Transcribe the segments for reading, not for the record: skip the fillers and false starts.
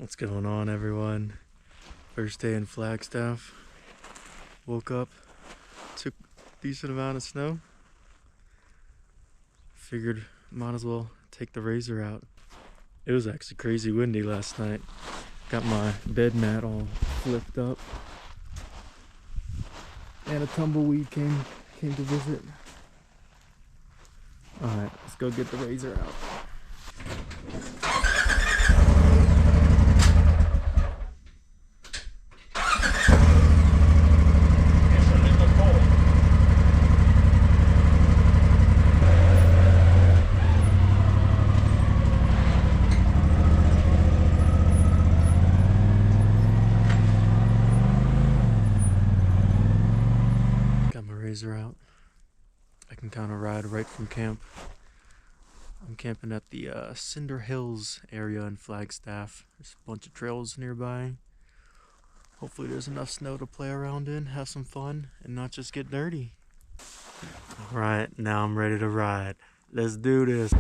What's going on, everyone? First day in Flagstaff. Woke up, took a decent amount of snow. Figured might as well take the RZR out. It was actually crazy windy last night. Got my bed mat all flipped up. And a tumbleweed came to visit. Alright, let's go get the RZR out. RZR out. I can kind of ride right from camp. I'm camping at the Cinder Hills area in Flagstaff. There's a bunch of trails nearby. Hopefully there's enough snow to play around in, have some fun, and not just get dirty. Alright, now I'm ready to ride. Let's do this.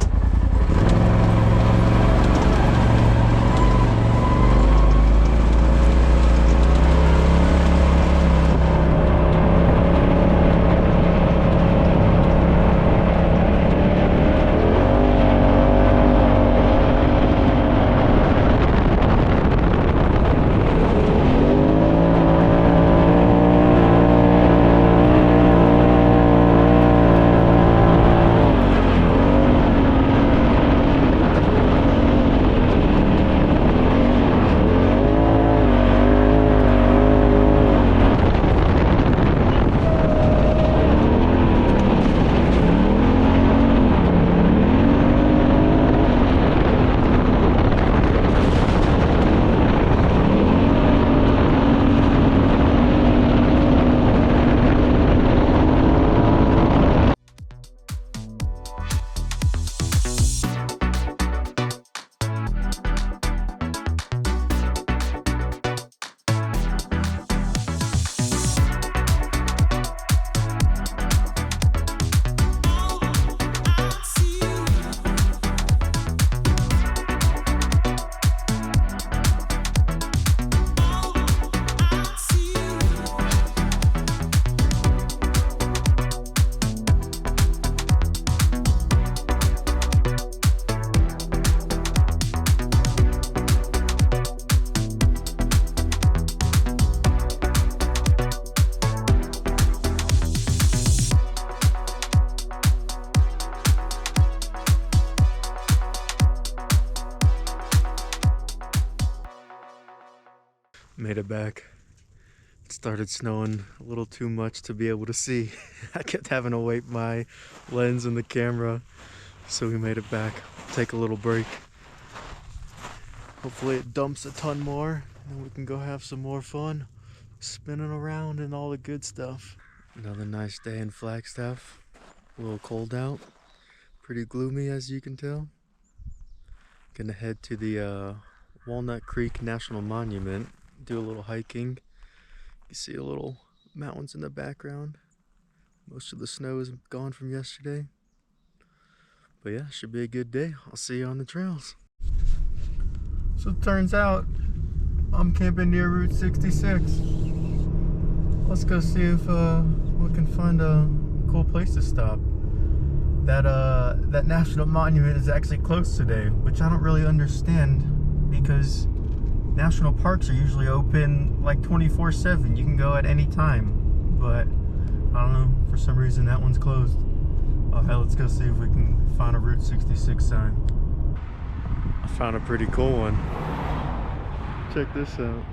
Made it back. It started snowing a little too much to be able to see. I kept having to wipe my lens and the camera, so we made it back. Take a little break. Hopefully it dumps a ton more, and we can go have some more fun spinning around and all the good stuff. Another nice day in Flagstaff. A little cold out. Pretty gloomy, as you can tell. Gonna head to the Walnut Creek National Monument. Do a little hiking. You see a little mountains in the background. Most of the snow is gone from yesterday. But yeah, should be a good day. I'll see you on the trails. So it turns out I'm camping near Route 66. Let's go see if we can find a cool place to stop. That national monument is actually closed today, which I don't really understand, because national parks are usually open like 24/7. You can go at any time, but I don't know, for some reason that one's closed. Okay, let's go see if we can find a Route 66 sign. I found a pretty cool one. Check this out.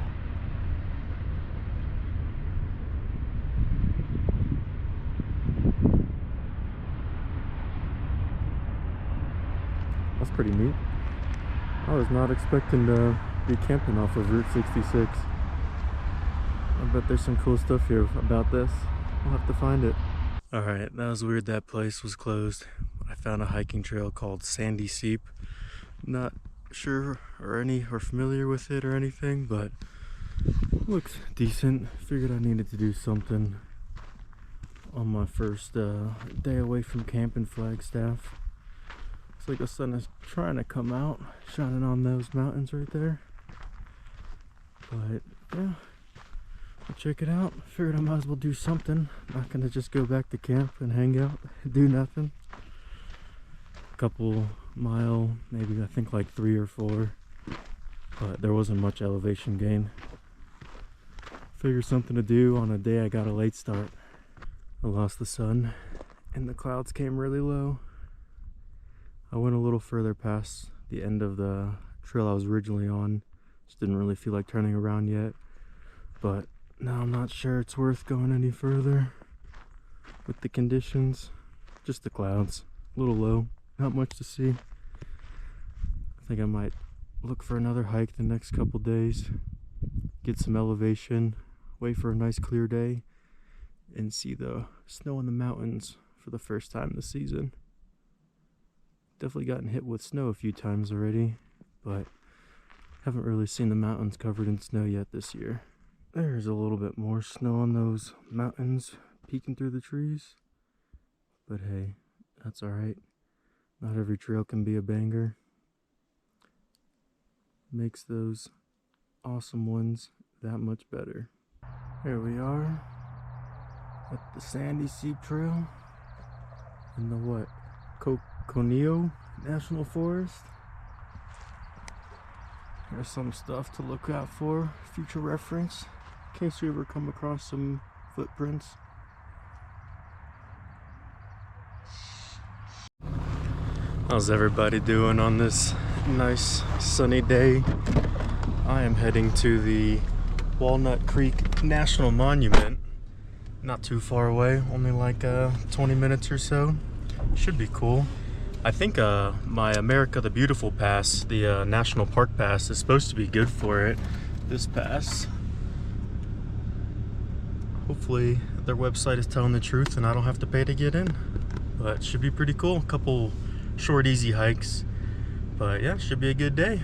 That's pretty neat. I was not expecting to be camping off of Route 66. I bet there's some cool stuff here about this. We'll have to find it. Alright, that was weird that place was closed. I found a hiking trail called Sandy Seep. Not sure or familiar with it or anything, but looks decent. Figured I needed to do something on my first day away from camp in Flagstaff. Looks like the sun is trying to come out, shining on those mountains right there. But yeah, I'll check it out. Figured I might as well do something. Not gonna just go back to camp and hang out, do nothing. Couple mile, maybe I think like 3 or 4, but there wasn't much elevation gain. Figured something to do on a day I got a late start. I lost the sun and the clouds came really low. I went a little further past the end of the trail I was originally on. Just didn't really feel like turning around yet, but now I'm not sure it's worth going any further with the conditions. Just the clouds, a little low. Not much to see. I think I might look for another hike the next couple days, get some elevation, wait for a nice clear day, and see the snow in the mountains for the first time this season. Definitely gotten hit with snow a few times already, but haven't really seen the mountains covered in snow yet this year. There's a little bit more snow on those mountains peeking through the trees, but hey, that's alright. Not every trail can be a banger. Makes those awesome ones that much better. Here we are at the sandy Seep Trail in the what? Coneo National Forest. There's some stuff to look out for, future reference, in case you ever come across some footprints. How's everybody doing on this nice sunny day? I am heading to the Walnut Creek National Monument. Not too far away, only like 20 minutes or so. Should be cool. I think my America the Beautiful pass, the National Park pass, is supposed to be good for it. This pass. Hopefully their website is telling the truth and I don't have to pay to get in. But it should be pretty cool. A couple short, easy hikes. But yeah, should be a good day.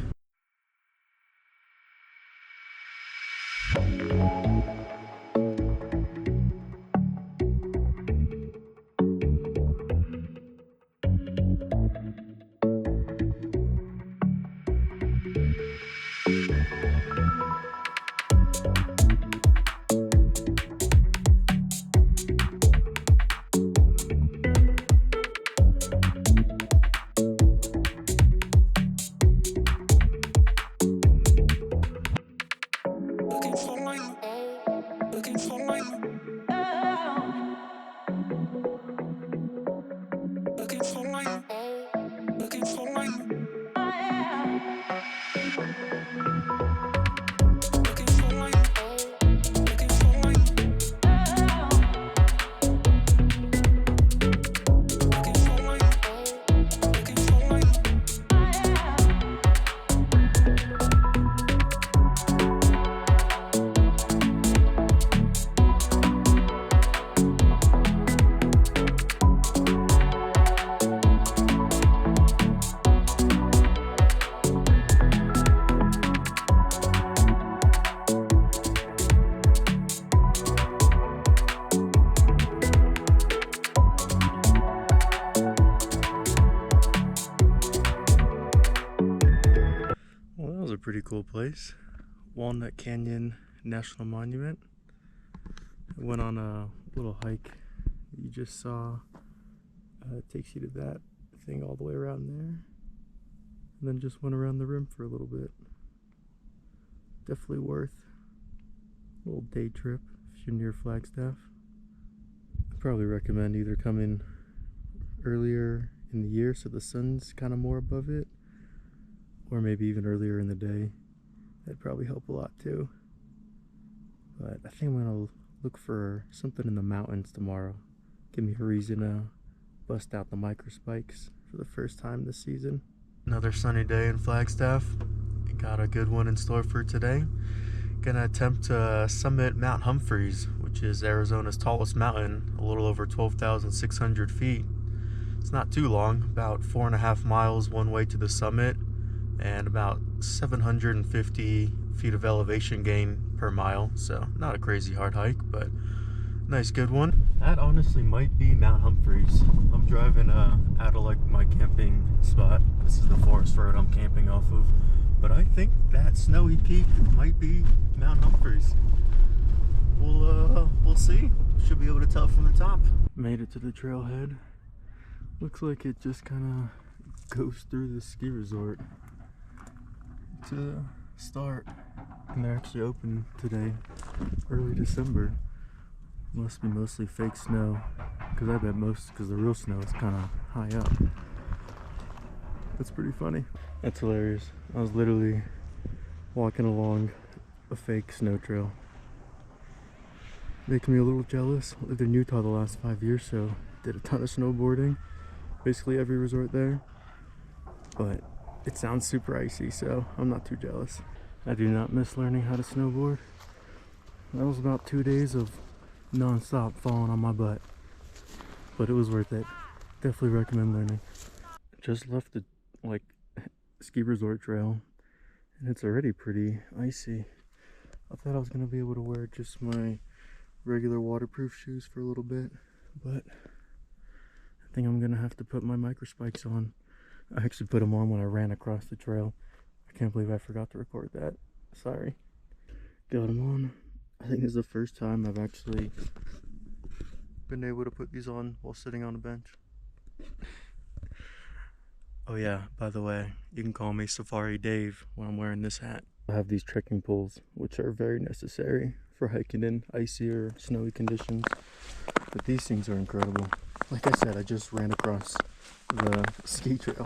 Pretty cool place. Walnut Canyon National Monument. I went on a little hike that you just saw. It takes you to that thing all the way around there, and then just went around the rim for a little bit. Definitely worth a little day trip if you're near Flagstaff. I'd probably recommend either coming earlier in the year so the sun's kind of more above it, or maybe even earlier in the day. That'd probably help a lot too. But I think I'm gonna look for something in the mountains tomorrow. Give me a reason to bust out the micro spikes for the first time this season. Another sunny day in Flagstaff. Got a good one in store for today. Gonna attempt to summit Mount Humphreys, which is Arizona's tallest mountain, a little over 12,600 feet. It's not too long, about 4.5 miles one way to the summit, and about 750 feet of elevation gain per mile, so not a crazy hard hike, but nice good one. That honestly might be Mount Humphreys. I'm driving out of like my camping spot. This is the forest road I'm camping off of, but I think that snowy peak might be Mount Humphreys. We'll see. Should be able to tell from the top. Made it to the trailhead. Looks like it just kind of goes through the ski resort to start. And they're actually open today, early December. Must be mostly fake snow, because I bet because the real snow is kind of high up. That's pretty funny. That's hilarious. I was literally walking along a fake snow trail. Making me a little jealous. I lived in Utah the last 5 years, so did a ton of snowboarding. Basically every resort there. But it sounds super icy, so I'm not too jealous. I do not miss learning how to snowboard. That was about 2 days of non-stop falling on my butt, but it was worth it. Definitely recommend learning. Just left the ski resort trail and it's already pretty icy. I thought I was gonna be able to wear just my regular waterproof shoes for a little bit, but I think I'm gonna have to put my micro spikes on. I actually put them on when I ran across the trail. I can't believe I forgot to record that. Sorry. Got them on. I think this is the first time I've actually been able to put these on while sitting on a bench. Oh yeah, by the way, you can call me Safari Dave when I'm wearing this hat. I have these trekking poles, which are very necessary for hiking in icy or snowy conditions. But these things are incredible. Like I said, I just ran across the ski trail.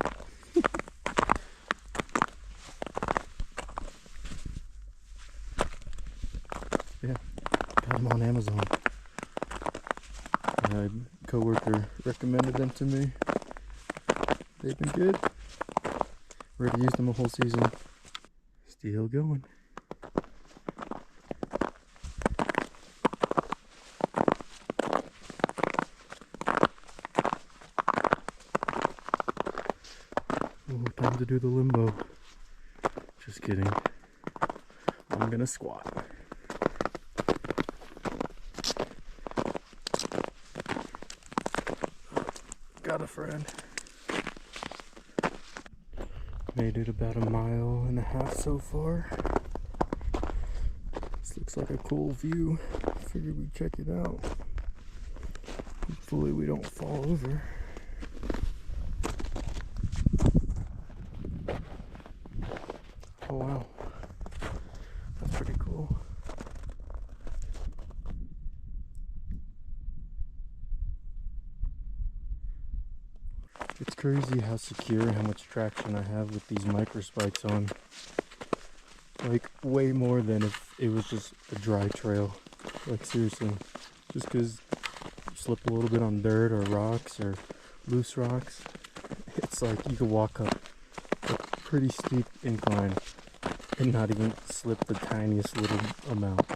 Yeah, got them on Amazon. My coworker recommended them to me. They've been good. Already used them a whole season. Still going. Oh, time to do the limbo. Just kidding. I'm gonna squat. Got a friend. Made it about 1.5 miles so far. This looks like a cool view. Figured we'd check it out. Hopefully we don't fall over. Oh wow. That's pretty cool. It's crazy how secure and how much traction I have with these micro spikes on. Like way more than if it was just a dry trail. Like seriously. Just because you slip a little bit on dirt or rocks or loose rocks, it's like you could walk up a pretty steep incline and not even slip the tiniest little amount.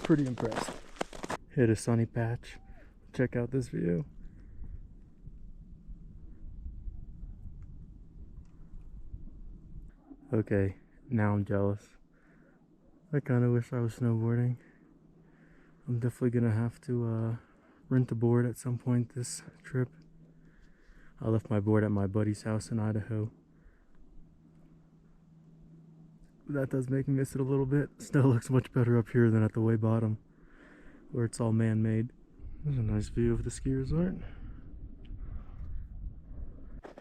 Pretty impressed. Hit a sunny patch. Check out this view. Okay, now I'm jealous. I kind of wish I was snowboarding. I'm definitely gonna have to rent a board at some point this trip. I left my board at my buddy's house in Idaho. That does make me miss it a little bit. Snow looks much better up here than at the way bottom, where it's all man-made. There's a nice view of the ski resort.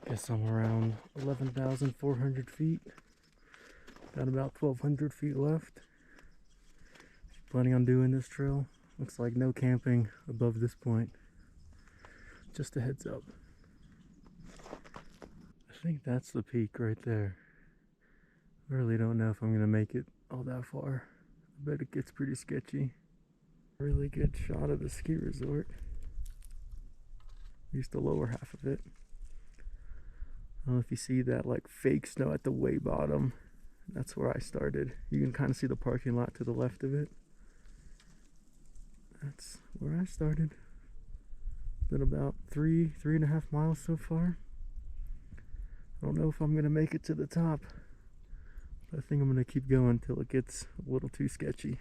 Guess I'm around 11,400 feet. Got about 1,200 feet left. Planning on doing this trail. Looks like no camping above this point. Just a heads up. I think that's the peak right there. I really don't know if I'm gonna make it all that far. I bet it gets pretty sketchy. Really good shot of the ski resort. At least the lower half of it. I don't know if you see that like fake snow at the way bottom. That's where I started. You can kind of see the parking lot to the left of it. That's where I started. Been about 3.5 miles so far. I don't know if I'm gonna make it to the top, but I think I'm gonna keep going until it gets a little too sketchy.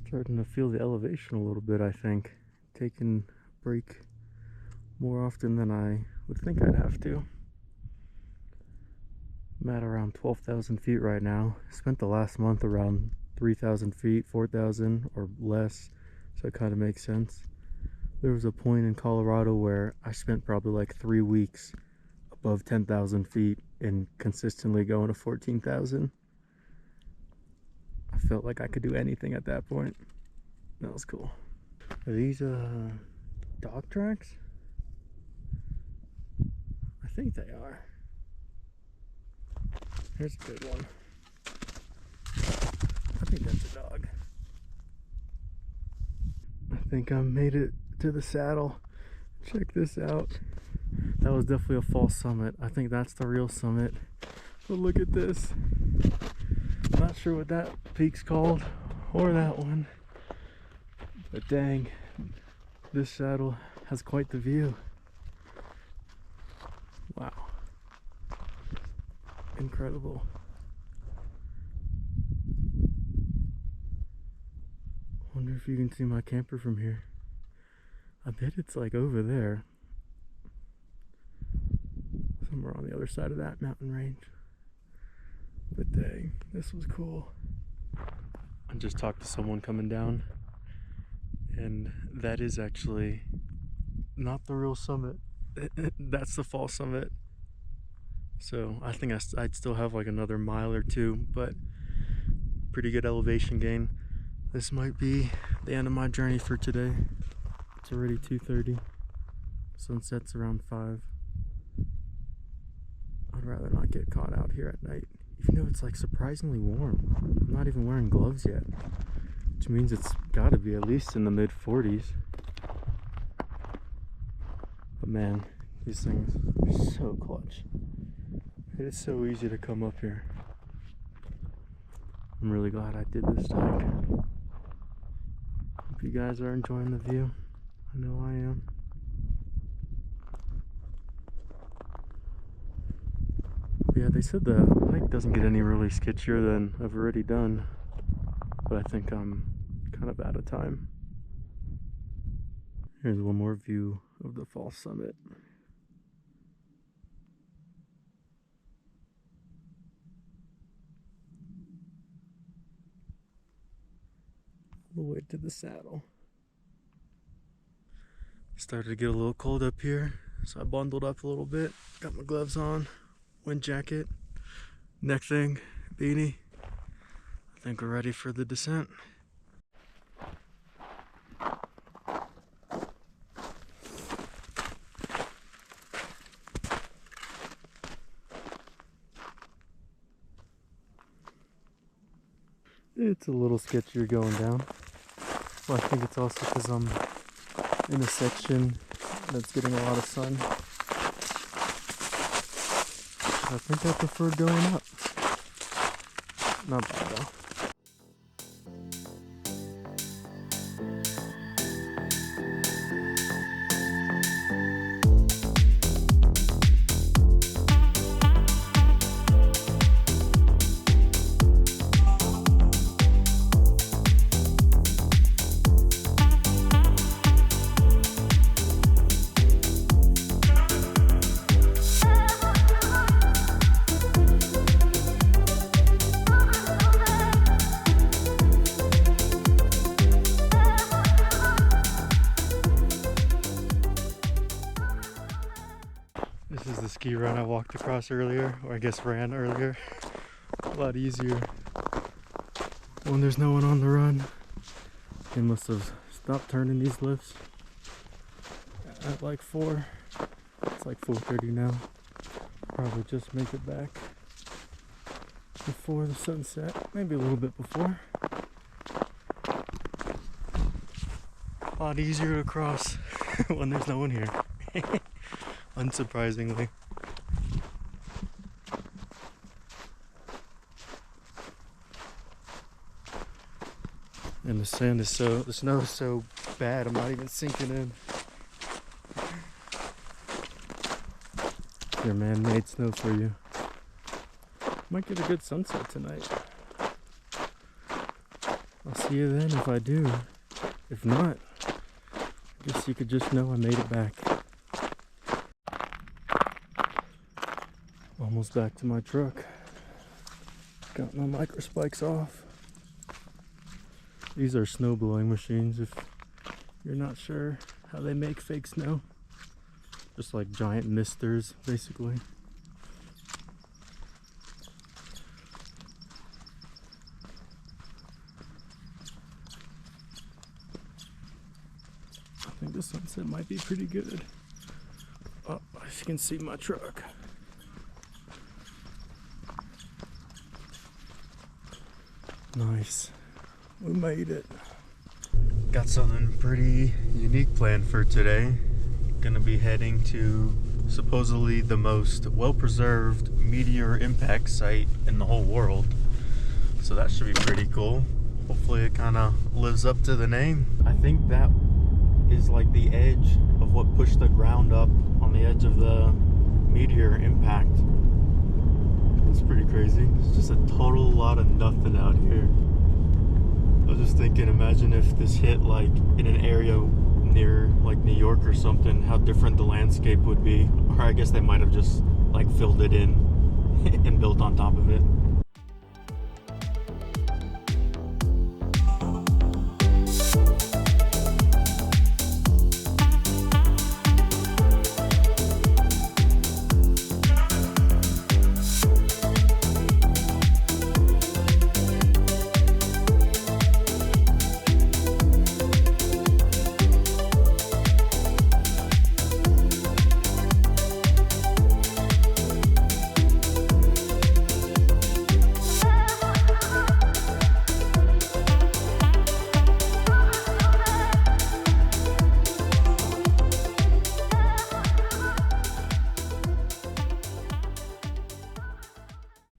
Starting to feel the elevation a little bit, I think. Taking a break more often than I would think I'd have to. I'm at around 12,000 feet right now. Spent the last month around 3,000 feet, 4,000 or less, so it kind of makes sense. There was a point in Colorado where I spent probably like 3 weeks above 10,000 feet and consistently going to 14,000. I felt like I could do anything at that point. That was cool. Are these dog tracks? I think they are. Here's a good one. I think that's a dog. I think I made it to the saddle. Check this out. That was definitely a false summit. I think that's the real summit. But look at this. I'm not sure what that peak's called or that one. But dang, this saddle has quite the view. Wow. Incredible. Wonder if you can see my camper from here. I bet it's like over there. Somewhere on the other side of that mountain range. But dang, this was cool. I just talked to someone coming down, and that is actually not the real summit. That's the false summit. So I think I'd still have like another mile or two, but pretty good elevation gain. This might be the end of my journey for today. It's already 2:30. Sunset's around 5. I'd rather not get caught out here at night, even though it's like surprisingly warm. I'm not even wearing gloves yet, which means it's gotta be at least in the mid 40s. But man, these things are so clutch. It is so easy to come up here. I'm really glad I did this hike. Hope you guys are enjoying the view. I know I am. But yeah, they said the hike doesn't get any really sketchier than I've already done, but I think I'm kind of out of time. Here's one more view of the false summit. All the way to the saddle. Started to get a little cold up here, so I bundled up a little bit. Got my gloves on, wind jacket, neck thing, beanie. I think we're ready for the descent. It's a little sketchier going down. Well, I think it's also because I'm in a section that's getting a lot of sun. I think I prefer going up. Not bad though. This is the ski run I walked across earlier, or I guess ran earlier. A lot easier when there's no one on the run. They must have stopped turning these lifts at like 4. It's like 4:30 now. Probably just make it back before the sunset, maybe a little bit before. A lot easier to cross when there's no one here. Unsurprisingly. And the sand is the snow is so bad, I'm not even sinking in. Your man-made snow for you. Might get a good sunset tonight. I'll see you then if I do. If not, I guess you could just know I made it back. Almost back to my truck. Got my micro spikes off. These are snow blowing machines if you're not sure how they make fake snow. Just like giant misters, basically. I think the sunset might be pretty good. Oh, as you can see my truck. Nice. We made it. Got something pretty unique planned for today. Gonna be heading to supposedly the most well-preserved meteor impact site in the whole world. So that should be pretty cool. Hopefully it kind of lives up to the name. I think that is like the edge of what pushed the ground up on the edge of the meteor impact. It's pretty crazy. It's just a total lot of nothing out here. I was just thinking, imagine if this hit like in an area near like New York or something, how different the landscape would be. Or I guess they might have just like filled it in and built on top of it.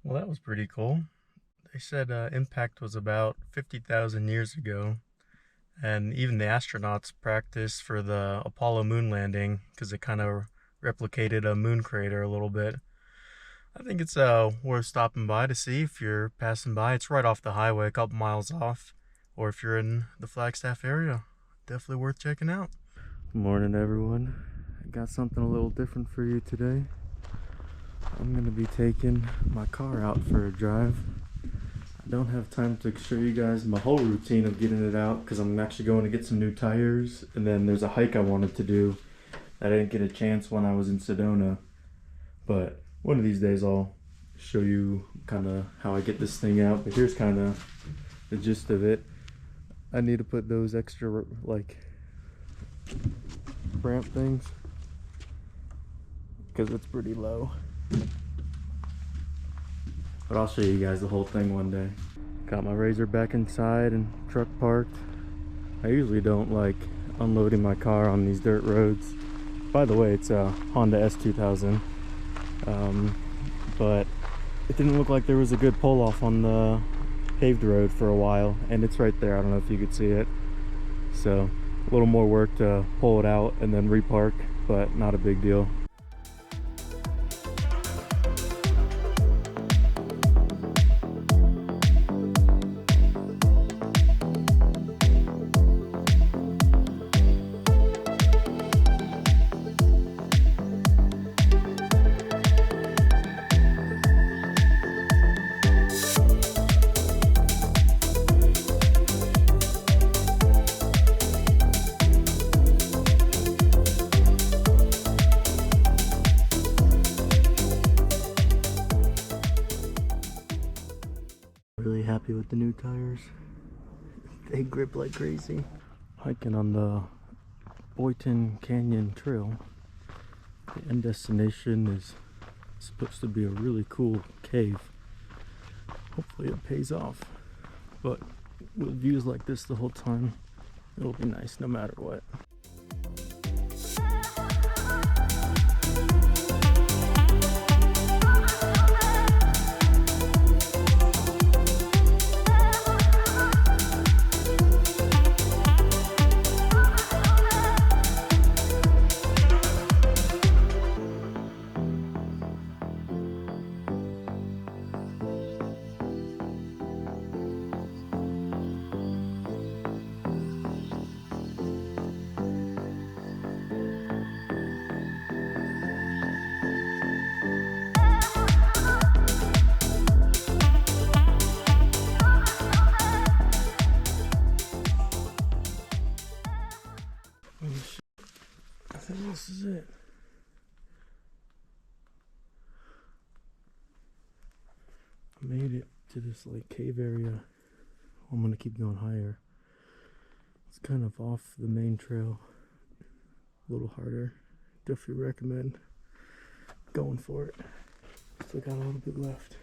Well, that was pretty cool. They said impact was about 50,000 years ago, and even the astronauts practiced for the Apollo moon landing because it kind of replicated a moon crater a little bit. I think it's worth stopping by to see if you're passing by. It's right off the highway, a couple miles off, or if you're in the Flagstaff area, definitely worth checking out. Good morning, everyone. I got something a little different for you today. I'm gonna be taking my car out for a drive. I don't have time to show you guys my whole routine of getting it out because I'm actually going to get some new tires, and then there's a hike I wanted to do that I didn't get a chance when I was in Sedona. But one of these days I'll show you kind of how I get this thing out. But here's kind of the gist of it. I need to put those extra like ramp things because it's pretty low. But I'll show you guys the whole thing one day. Got my RZR back inside and truck parked. I usually don't like unloading my car on these dirt roads. By the way, it's a Honda S2000. But it didn't look like there was a good pull off on the paved road for a while, and it's right there. I don't know if you could see it. So a little more work to pull it out and then repark, but not a big deal. Really happy with the new tires. They grip like crazy. Hiking on the Boynton Canyon Trail. The end destination is supposed to be a really cool cave. Hopefully it pays off. But with views like this the whole time, it'll be nice no matter what. to this like cave area. I'm gonna keep going higher. It's kind of off the main trail, a little harder. Definitely recommend going for it. Still got a little bit left.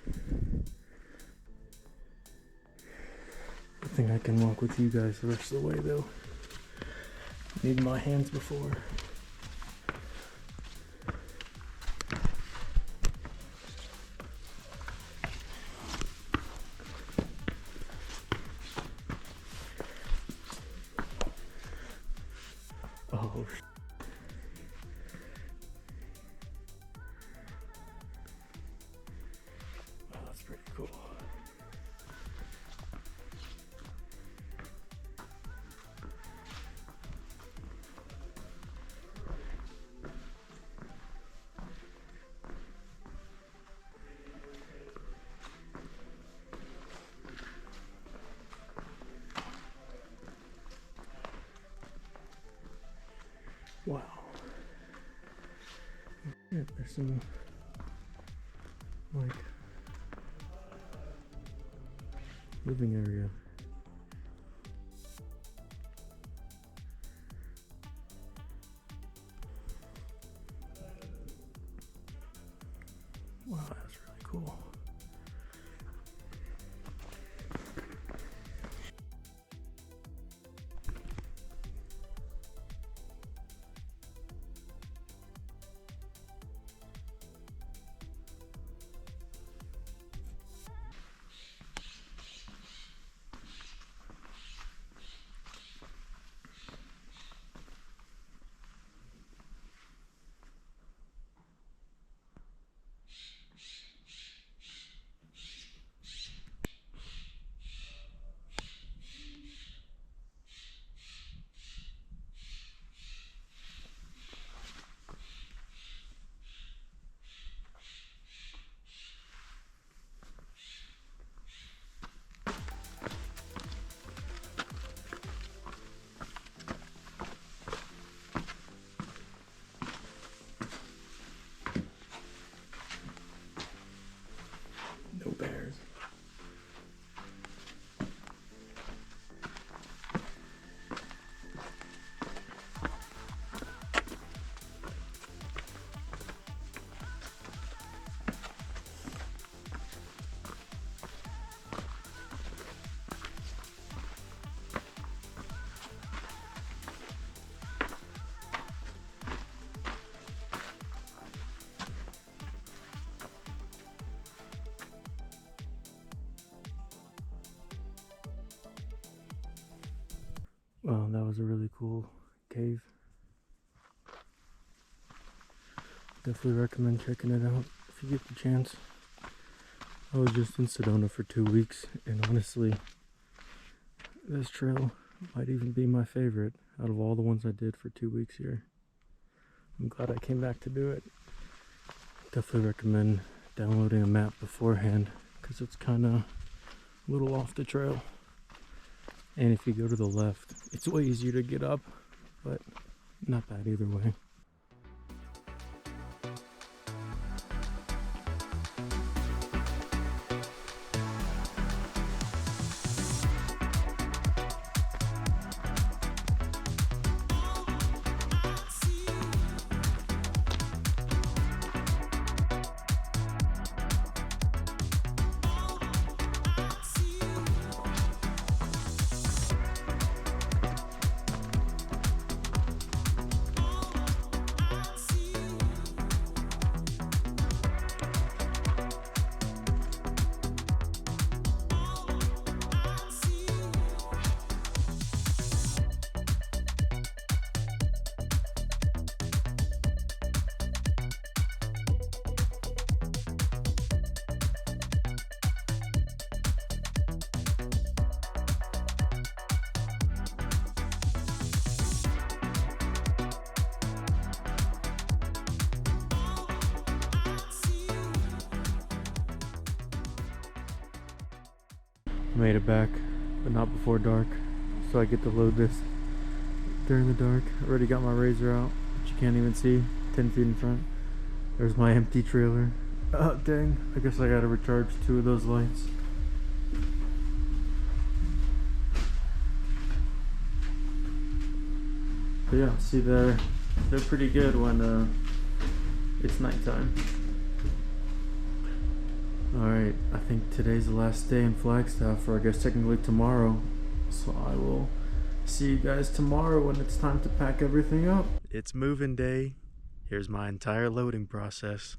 I think I can walk with you guys the rest of the way though. Need my hands before. Oh, oh, that's pretty cool. Wow. Yeah, there's some like living area. Wow, that's really cool. No bears. Well, that was a really cool cave. Definitely recommend checking it out if you get the chance. I was just in Sedona for 2 weeks, and honestly, this trail might even be my favorite out of all the ones I did for 2 weeks here. I'm glad I came back to do it. Definitely recommend downloading a map beforehand, because it's kind of a little off the trail. And if you go to the left, it's way easier to get up, but not bad either way. Made it back, but not before dark, so I get to load this during the dark. I already got my RZR out, which you can't even see, 10 feet in front. There's my empty trailer. Oh dang, I guess I gotta recharge 2 of those lights. But yeah, see they're pretty good when it's nighttime. Alright, I think today's the last day in Flagstaff, or I guess technically tomorrow. So I will see you guys tomorrow when it's time to pack everything up. It's moving day. Here's my entire loading process.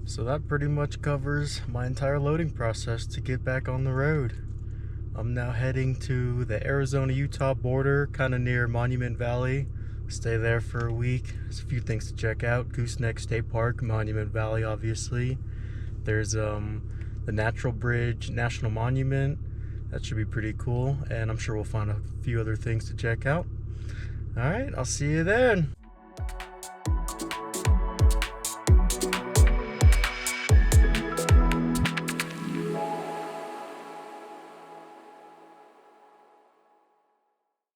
So that pretty much covers my entire loading process to get back on the road. I'm now heading to the Arizona-Utah border, kind of near Monument Valley. Stay there for a week. There's a few things to check out. Gooseneck State Park, Monument Valley, obviously. There's the Natural Bridge National Monument. That should be pretty cool, and I'm sure we'll find a few other things to check out. All right, I'll see you then.